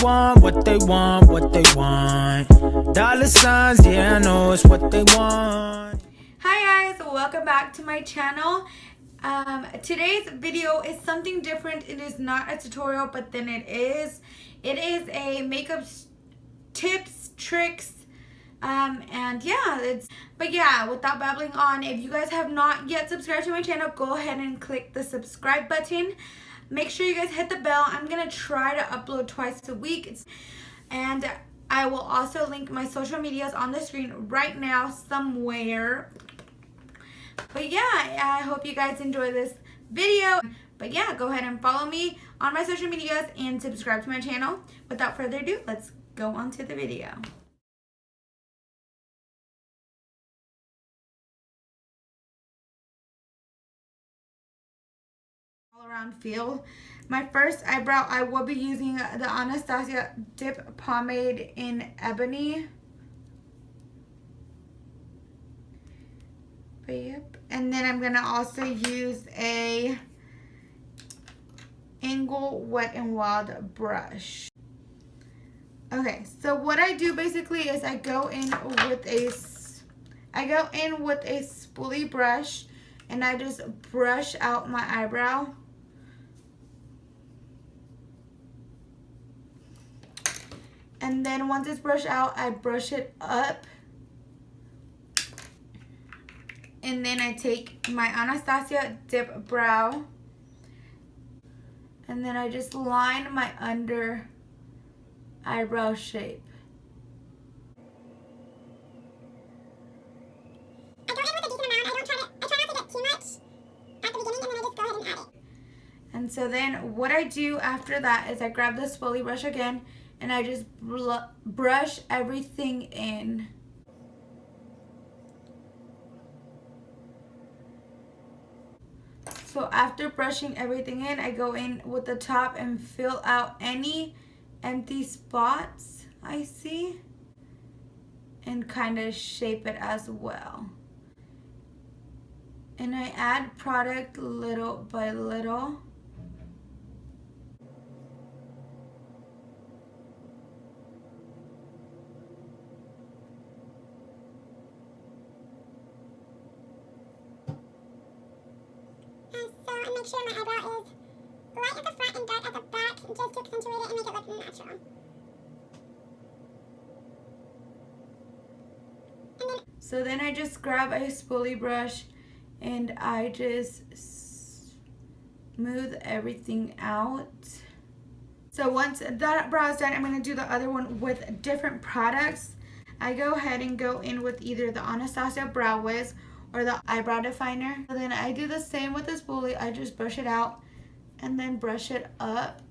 want, what they want, what they want. Dollar signs, yeah, I know it's what they want. Hi guys, welcome back to my channel. Today's video is something different. It is not a tutorial, but then it is. It is a makeup tips, tricks, and yeah, but yeah, without babbling on, if you guys have not yet subscribed to my channel, go ahead and click the subscribe button. Make sure you guys hit the bell. I'm gonna try to upload twice a week, and I will also link my social medias on the screen right now somewhere. But yeah, I hope you guys enjoy this video. But yeah, go ahead and follow me on my social medias and subscribe to my channel. Without further ado, let's go on to the video. All around feel. My first eyebrow, I will be using the Anastasia Dip Pomade in Ebony. Yep. And then I'm gonna also use a Angle Wet n Wild brush. Okay, so what I do basically is I go in with a spoolie brush and I just brush out my eyebrow. And then once it's brushed out, I brush it up. And then I take my Anastasia Dip Brow. And then I just line my under eyebrow shape. I go in with a decent amount. I try not to get too much at the beginning, and then I just go ahead and add it. And so then what I do after that is I grab the spoolie brush again and I just brush everything in. So after brushing everything in, I go in with the top and fill out any empty spots I see and kind of shape it as well. And I add product little by little. Make sure my eyebrow is light at the front and dark at the back, just to accentuate it and make it look natural. So then I just grab a spoolie brush and I just smooth everything out. So once that brow is done, I'm going to do the other one with different products. I go ahead and go in with either the Anastasia Brow Wiz or the eyebrow definer. So then I do the same with the spoolie. I just brush it out and then brush it up,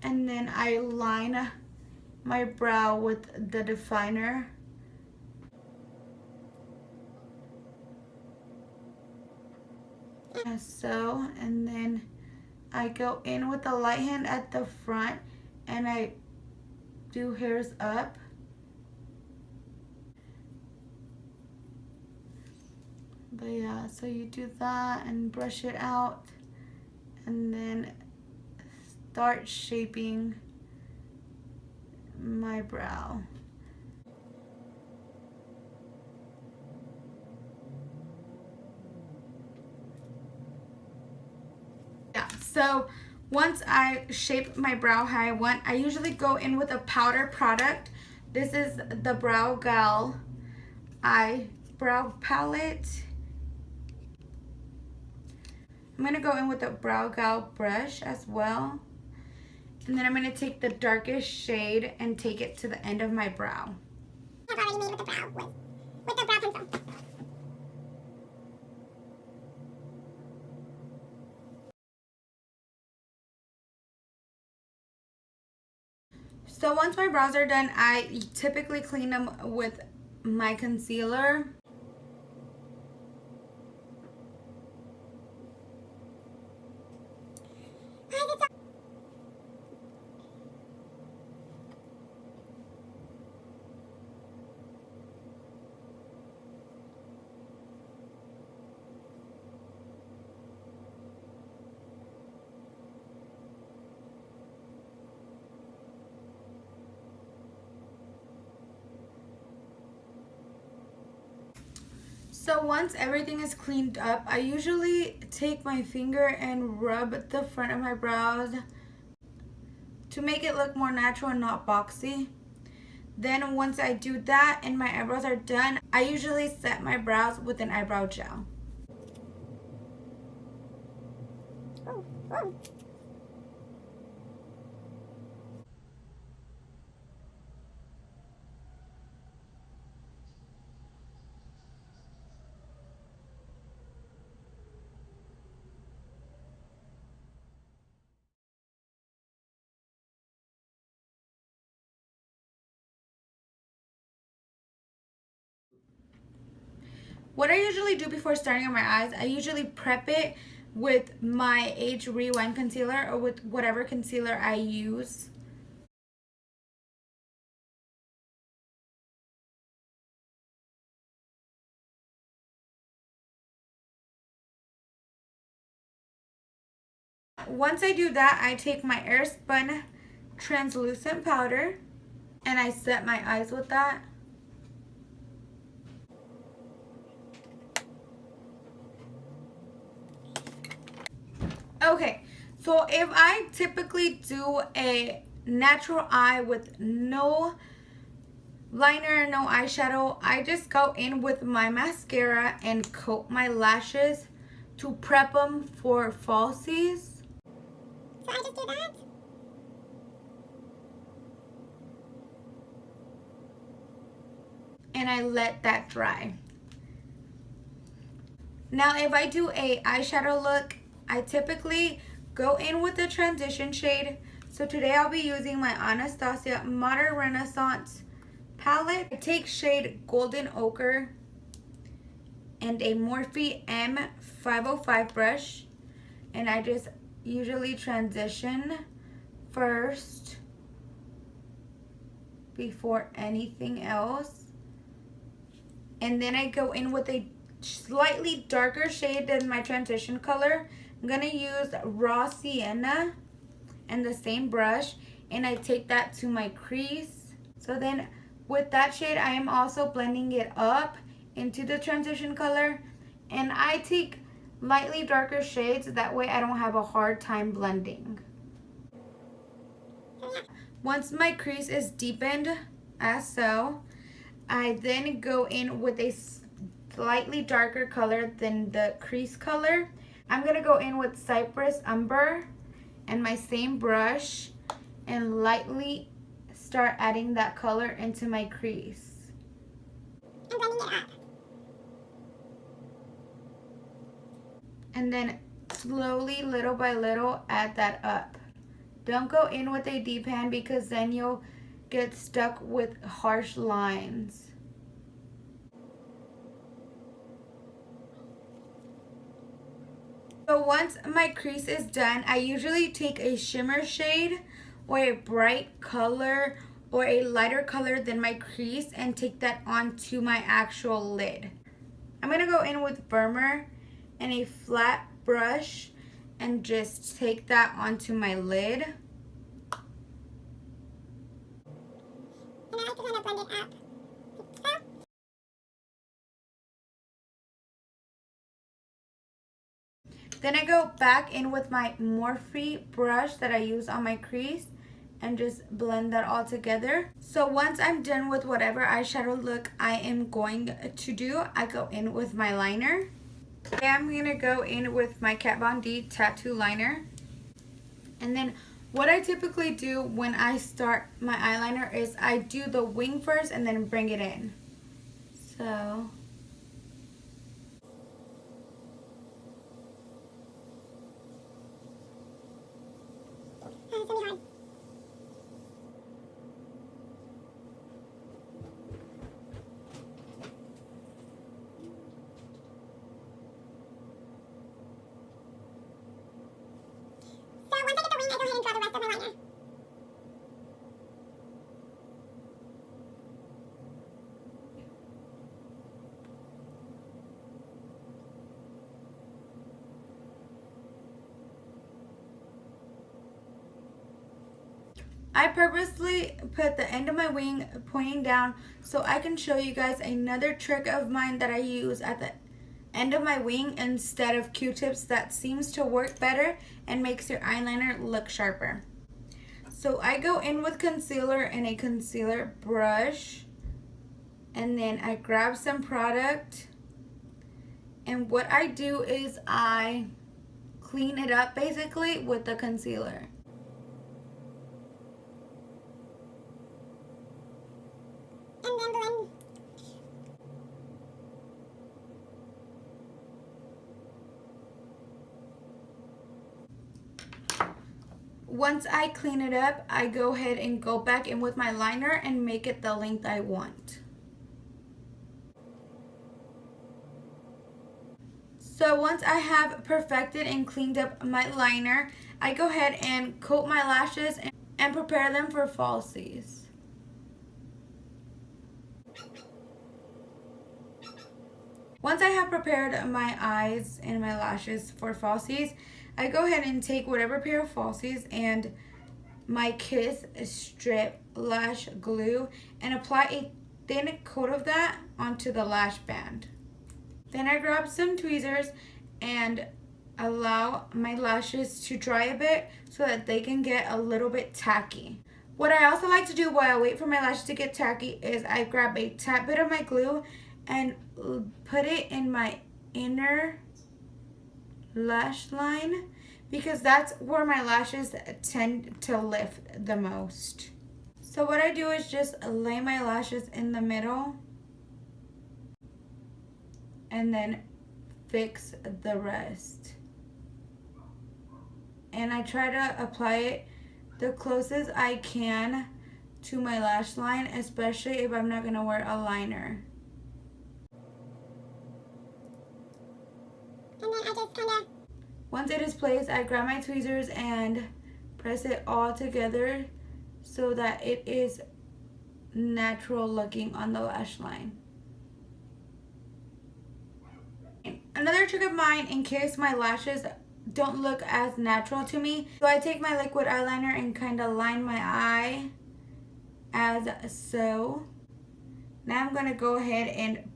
and then I line my brow with the definer. As so, and then I go in with the light hand at the front and I do hairs up. But yeah, so you do that and brush it out and then start shaping my brow. Yeah, so once I shape my brow how I want, I usually go in with a powder product. This is the Brow Gal eyebrow palette. I'm going to go in with a Brow Gal brush as well. And then I'm going to take the darkest shade and take it to the end of my brow. I've already made with the brow with the brow pencil. So once my brows are done, I typically clean them with my concealer. So once everything is cleaned up, I usually take my finger and rub the front of my brows to make it look more natural and not boxy. Then once I do that and my eyebrows are done, I usually set my brows with an eyebrow gel. Ooh, ooh. What I usually do before starting on my eyes, I usually prep it with my Age Rewind concealer or with whatever concealer I use. Once I do that, I take my Airspun translucent powder and I set my eyes with that. Okay, so if I typically do a natural eye with no liner, no eyeshadow, I just go in with my mascara and coat my lashes to prep them for falsies. So I just do that. And I let that dry. Now if I do a eyeshadow look, I typically go in with the transition shade. So today I'll be using my Anastasia Modern Renaissance palette. I take shade Golden Ochre and a Morphe M505 brush. And I just usually transition first before anything else. And then I go in with a slightly darker shade than my transition color. I'm going to use Raw Sienna and the same brush, and I take that to my crease. So then with that shade, I am also blending it up into the transition color, and I take lightly darker shades, that way I don't have a hard time blending. Once my crease is deepened, as so, I then go in with a slightly darker color than the crease color. I'm going to go in with Cypress Umber and my same brush and lightly start adding that color into my crease. And blending it up. And then slowly, little by little, add that up. Don't go in with a deep hand because then you'll get stuck with harsh lines. So once my crease is done, I usually take a shimmer shade or a bright color or a lighter color than my crease and take that onto my actual lid. I'm going to go in with Firmer and a flat brush and just take that onto my lid. And I like to kind of blend it up. So. Then I go back in with my Morphe brush that I use on my crease and just blend that all together. So once I'm done with whatever eyeshadow look I am going to do, I go in with my liner. Today I'm going to go in with my Kat Von D tattoo liner. And then what I typically do when I start my eyeliner is I do the wing first and then bring it in. So It's gonna be hard. So once I get the wing, I go ahead and draw the rest of my liner. I purposely put the end of my wing pointing down so I can show you guys another trick of mine that I use at the end of my wing instead of Q-tips. That seems to work better and makes your eyeliner look sharper. So I go in with concealer and a concealer brush, and then I grab some product, and what I do is I clean it up basically with the concealer. And then blend. Once I clean it up, I go ahead and go back in with my liner and make it the length I want. So once I have perfected and cleaned up my liner, I go ahead and coat my lashes and prepare them for falsies. Once I have prepared my eyes and my lashes for falsies, I go ahead and take whatever pair of falsies and my Kiss strip lash glue and apply a thin coat of that onto the lash band. Then I grab some tweezers and allow my lashes to dry a bit so that they can get a little bit tacky. What I also like to do while I wait for my lashes to get tacky is I grab a tad bit of my glue and put it in my inner lash line because that's where my lashes tend to lift the most. So what I do is just lay my lashes in the middle and then fix the rest. And I try to apply it the closest I can to my lash line, especially if I'm not gonna wear a liner. And then I just kind of. Once it is placed, I grab my tweezers and press it all together so that it is natural looking on the lash line. Another trick of mine in case my lashes don't look as natural to me, so I take my liquid eyeliner and kind of line my eye as so. Now I'm going to go ahead and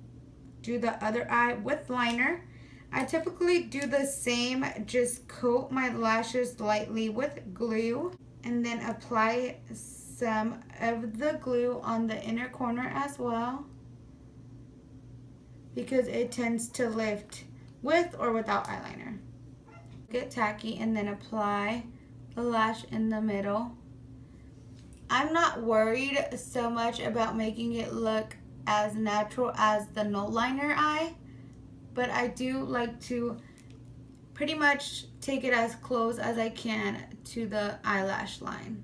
do the other eye with liner. I typically do the same, just coat my lashes lightly with glue and then apply some of the glue on the inner corner as well because it tends to lift with or without eyeliner. Get tacky and then apply the lash in the middle. I'm not worried so much about making it look as natural as the no liner eye, but I do like to pretty much take it as close as I can to the eyelash line.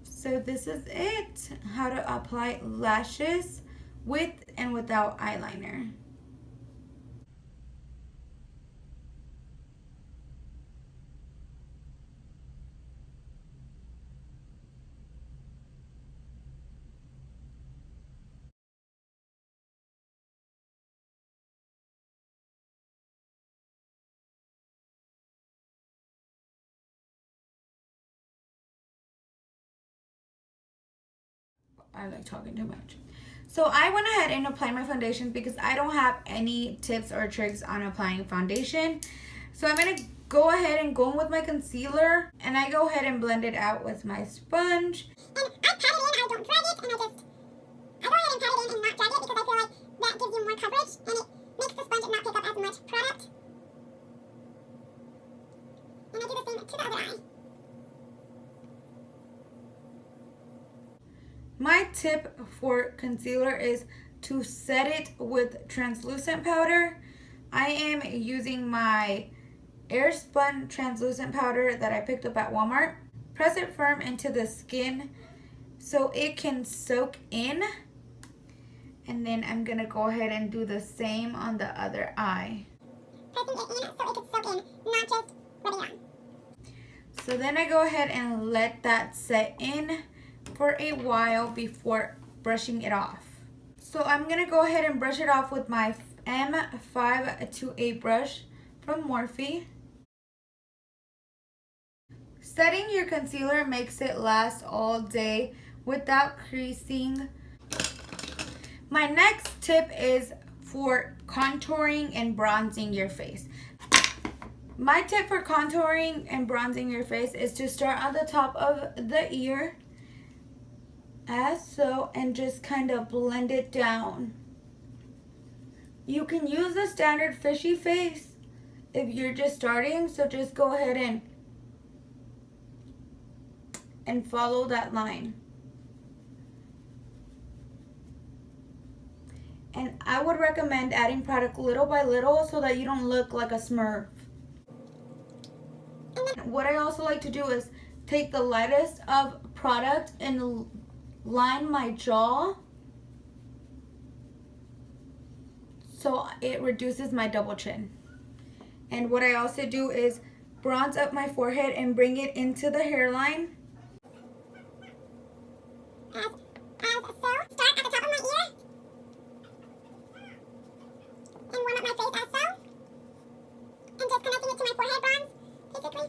So this is it, how to apply lashes with and without eyeliner. I like talking too much. So I went ahead and applied my foundation because I don't have any tips or tricks on applying foundation. So I'm going to go ahead and go in with my concealer and I go ahead and blend it out with my sponge. And I pat it in, I don't drag it, and I go ahead and pat it in and not drag it because I feel like that gives you more coverage and it makes the sponge not pick up as much product. And I do the same to the other eye. My tip for concealer is to set it with translucent powder. I am using my Airspun translucent powder that I picked up at Walmart. Press it firm into the skin so it can soak in. And then I'm going to go ahead and do the same on the other eye. Pressing it in so it can soak in, not just rub it on. So then I go ahead and let that set in for a while before brushing it off. So I'm going to go ahead and brush it off with my M528 brush from Morphe. Setting your concealer makes it last all day without creasing. My next tip is for contouring and bronzing your face. My tip for contouring and bronzing your face is to start on the top of the ear, as so, and just kind of blend it down. You can use the standard fishy face if you're just starting, so just go ahead and follow that line. And I would recommend adding product little by little so that you don't look like a smurf. And what I also like to do is take the lightest of product and line my jaw so it reduces my double chin. And what I also do is bronze up my forehead and bring it into the hairline. As so, start at the top of my ear and warm up my face as so, and just connecting it to my forehead bronze, basically.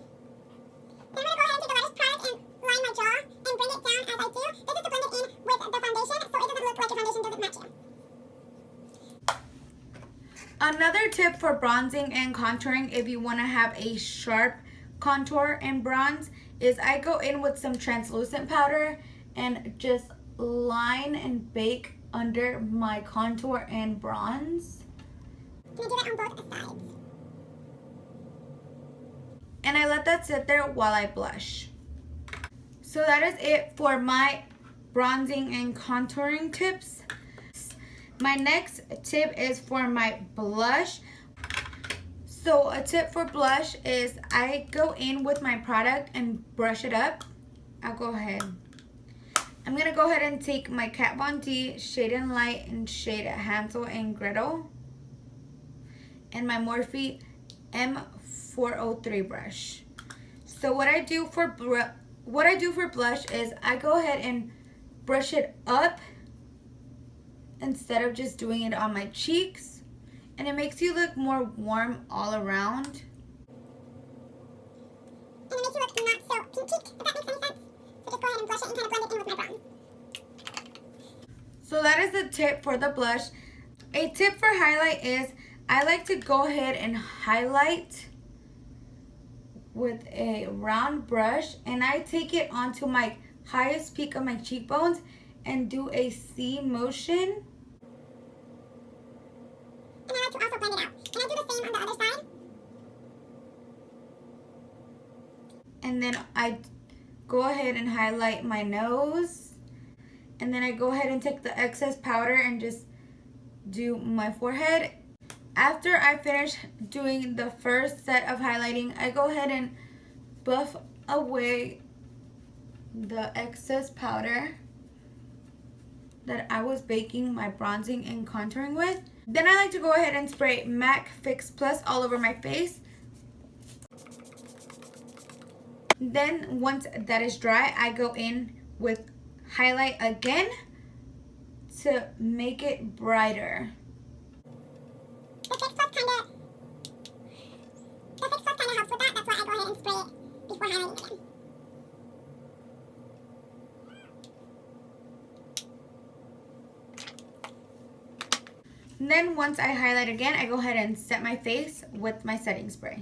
Then I'm going to go ahead and take the lightest product and line my jaw and bring it down as I do. This is to blend it in with the foundation so it doesn't look like your foundation doesn't match you. Another tip for bronzing and contouring, if you want to have a sharp contour and bronze, is I go in with some translucent powder and just line and bake under my contour and bronze. And I do that on both sides. And I let that sit there while I blush. So that is it for my bronzing and contouring tips. My next tip is for my blush. So a tip for blush is I go in with my product and brush it up. I'll go ahead. I'm going to go ahead and take my Kat Von D Shade and Light and shade Hansel and Gretel and my Morphe M403 brush. So what I do for blush is I go ahead and brush it up instead of just doing it on my cheeks, and it makes you look more warm all around. And it makes you look not so pink cheeked, if that makes any sense. So just go ahead and blush it and kind of blend it in with my bronze. So that is the tip for the blush. A tip for highlight is I like to go ahead and highlight with a round brush, and I take it onto my highest peak of my cheekbones and do a C motion. And I like to also blend it out. And I do the same on the other side. And then I go ahead and highlight my nose. And then I go ahead and take the excess powder and just do my forehead. After I finish doing the first set of highlighting, I go ahead and buff away the excess powder that I was baking my bronzing and contouring with. Then I like to go ahead and spray MAC Fix Plus all over my face. Then once that is dry, I go in with highlight again to make it brighter. The Fix Plus kind of helps with that. That's why I go ahead and spray it before highlighting again. And then once I highlight again, I go ahead and set my face with my setting spray.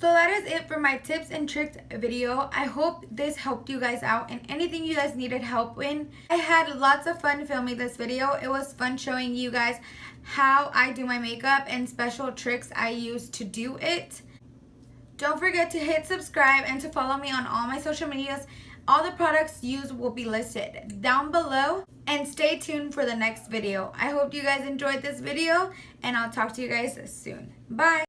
So that is it for my tips and tricks video. I hope this helped you guys out and anything you guys needed help in. I had lots of fun filming this video. It was fun showing you guys how I do my makeup and special tricks I use to do it. Don't forget to hit subscribe and to follow me on all my social medias. All the products used will be listed down below. And stay tuned for the next video. I hope you guys enjoyed this video and I'll talk to you guys soon. Bye!